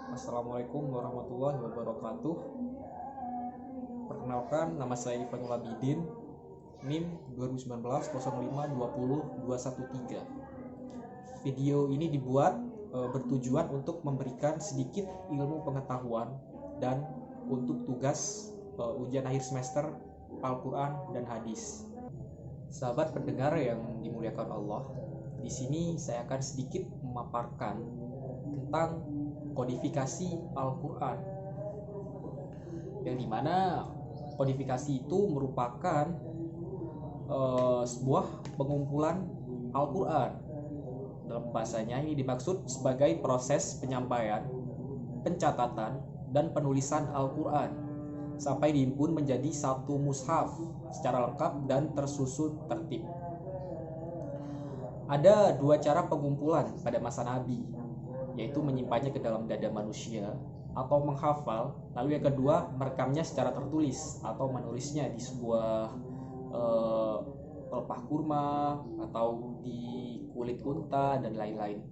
Assalamualaikum warahmatullahi wabarakatuh. Perkenalkan, nama saya Ivanul Abidin, NIM 2019 05 20 213. Video ini dibuat bertujuan untuk memberikan sedikit ilmu pengetahuan dan untuk tugas ujian akhir semester Al-Quran dan Hadis. Sahabat pendengar yang dimuliakan Allah, di sini saya akan sedikit memaparkan tentang kodifikasi Al-Quran, yang dimana kodifikasi itu merupakan sebuah pengumpulan Al-Quran. Dalam bahasanya ini dimaksud sebagai proses penyampaian, pencatatan, dan penulisan Al-Quran sampai dihimpun menjadi satu mushaf secara lengkap dan tersusun tertib. Ada dua cara pengumpulan pada masa Nabi, yaitu menyimpannya ke dalam dada manusia atau menghafal, lalu yang kedua merekamnya secara tertulis atau menulisnya di sebuah pelepah kurma atau di kulit unta dan lain-lain.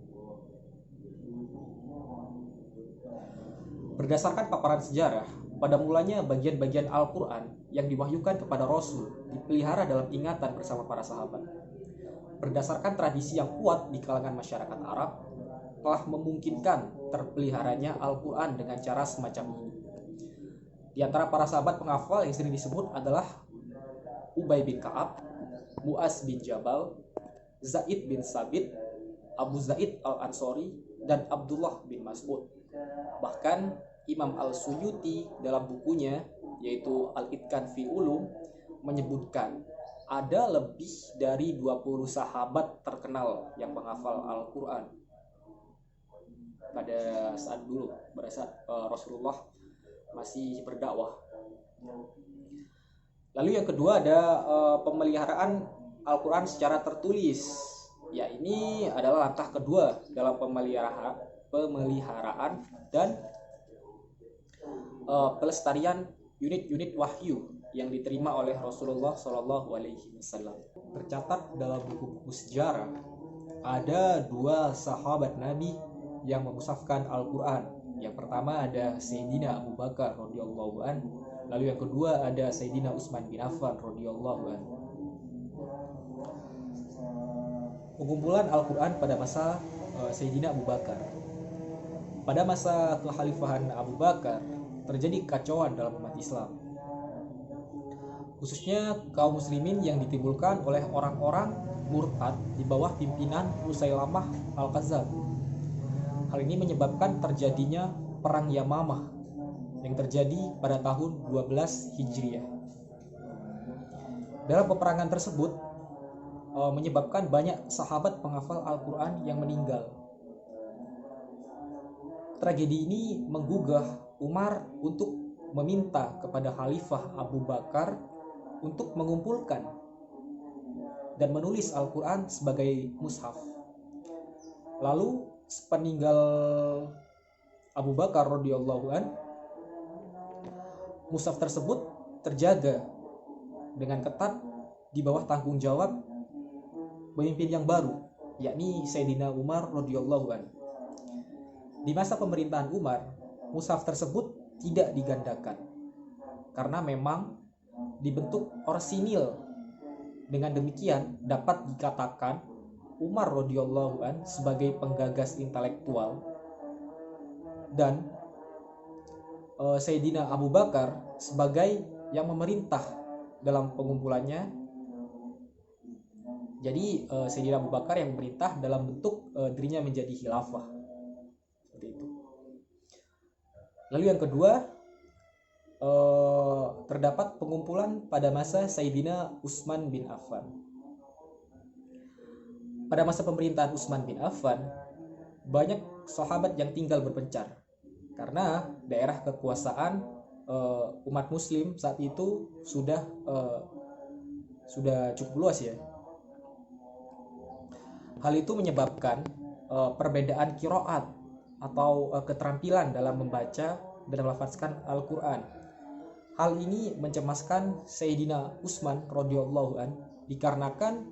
Berdasarkan paparan sejarah, pada mulanya bagian-bagian Al-Quran yang diwahyukan kepada Rasul dipelihara dalam ingatan bersama para sahabat. Berdasarkan tradisi yang kuat di kalangan masyarakat Arab, telah memungkinkan terpeliharanya Al-Quran dengan cara semacam ini. Di antara para sahabat penghafal yang sering disebut adalah Ubay bin Ka'ab, Mu'az bin Jabal, Zaid bin Sabit, Abu Zaid al-Ansori, dan Abdullah bin Mas'ud. Bahkan Imam Al-Suyuti dalam bukunya yaitu Al-Itqan fi Ulum menyebutkan ada lebih dari 20 sahabat terkenal yang menghafal Al-Quran pada saat dulu, pada saat Rasulullah masih berdakwah. Lalu yang kedua ada pemeliharaan Al-Quran secara tertulis. Ya, ini adalah langkah kedua dalam pemeliharaan dan pelestarian unit-unit wahyu yang diterima oleh Rasulullah SAW. Tercatat dalam buku-buku sejarah ada dua sahabat Nabi yang memushafkan Al-Quran. Yang pertama ada Sayyidina Abu Bakar radhiyallahu anhu, lalu yang kedua ada Sayyidina Utsman bin Affan radhiyallahu anhu. Pengumpulan Al-Quran pada masa Sayyidina Abu Bakar. Pada masa kekhalifahan Abu Bakar terjadi kekacauan dalam umat Islam, khususnya kaum muslimin yang ditimbulkan oleh orang-orang murtad di bawah pimpinan Musailamah Al-Kadzdzab. Hal ini menyebabkan terjadinya Perang Yamamah yang terjadi pada tahun 12 Hijriah. Dalam peperangan tersebut menyebabkan banyak sahabat penghafal Al-Quran yang meninggal. Tragedi ini menggugah Umar untuk meminta kepada Khalifah Abu Bakar untuk mengumpulkan dan menulis Al-Quran sebagai mushaf. Lalu sepeninggal Abu Bakar radhiyallahu an, mushaf tersebut terjaga dengan ketat di bawah tanggung jawab pemimpin yang baru, yakni Sayyidina Umar radhiyallahu an. Di masa pemerintahan Umar, mushaf tersebut tidak digandakan karena memang dibentuk orsinil. Dengan demikian dapat dikatakan Umar radhiyallahu an sebagai penggagas intelektual dan Sayyidina Abu Bakar sebagai yang memerintah dalam pengumpulannya. Jadi Sayyidina Abu Bakar yang memerintah dalam bentuk dirinya menjadi khilafah. Seperti itu. Lalu yang kedua, terdapat pengumpulan pada masa Sayyidina Utsman bin Affan. Pada masa pemerintahan Utsman bin Affan, banyak sahabat yang tinggal berpencar karena daerah kekuasaan umat muslim saat itu sudah cukup luas ya. Hal itu menyebabkan perbedaan qiraat atau keterampilan dalam membaca dan melafazkan Al-Quran. Hal ini mencemaskan Sayyidina Utsman radhiyallahu an dikarenakan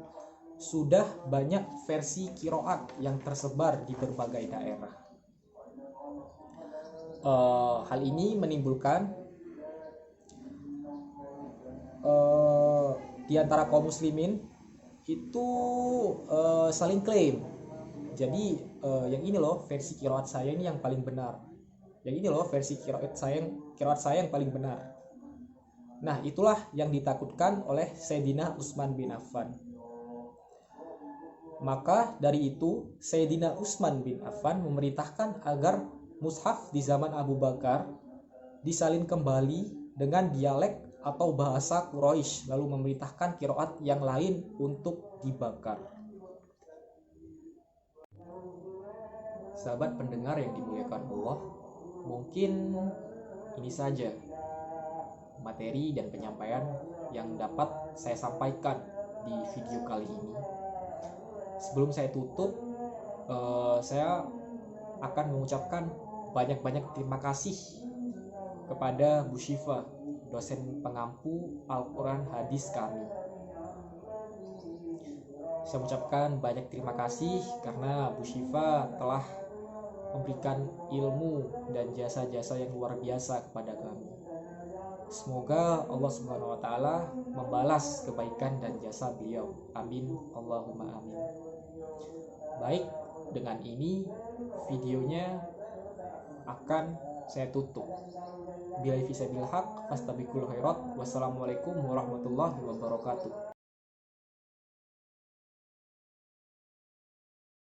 sudah banyak versi qiraat yang tersebar di berbagai daerah. Hal ini menimbulkan di antara kaum muslimin itu saling klaim. Jadi yang ini loh versi qiraat saya ini yang paling benar. Yang ini loh versi qiraat saya yang paling benar. Nah, itulah yang ditakutkan oleh Sayyidina Utsman bin Affan. Maka dari itu Sayyidina Utsman bin Affan memerintahkan agar mushaf di zaman Abu Bakar disalin kembali dengan dialek atau bahasa Quraisy, lalu memerintahkan qiraat yang lain untuk dibakar. Sahabat pendengar yang dimuliakan Allah, mungkin ini saja materi dan penyampaian yang dapat saya sampaikan di video kali ini. Sebelum saya tutup, saya akan mengucapkan banyak-banyak terima kasih kepada Bu Syifa, dosen pengampu Al-Quran Hadis kami. Saya mengucapkan banyak terima kasih karena Bu Syifa telah memberikan ilmu dan jasa-jasa yang luar biasa kepada kami. Semoga Allah Subhanahu wa taala membalas kebaikan dan jasa beliau. Amin, Allahumma amin. Baik, dengan ini videonya akan saya tutup. Billahi fisabilil haq, fastabiqul khairat. Wassalamualaikum warahmatullahi wabarakatuh.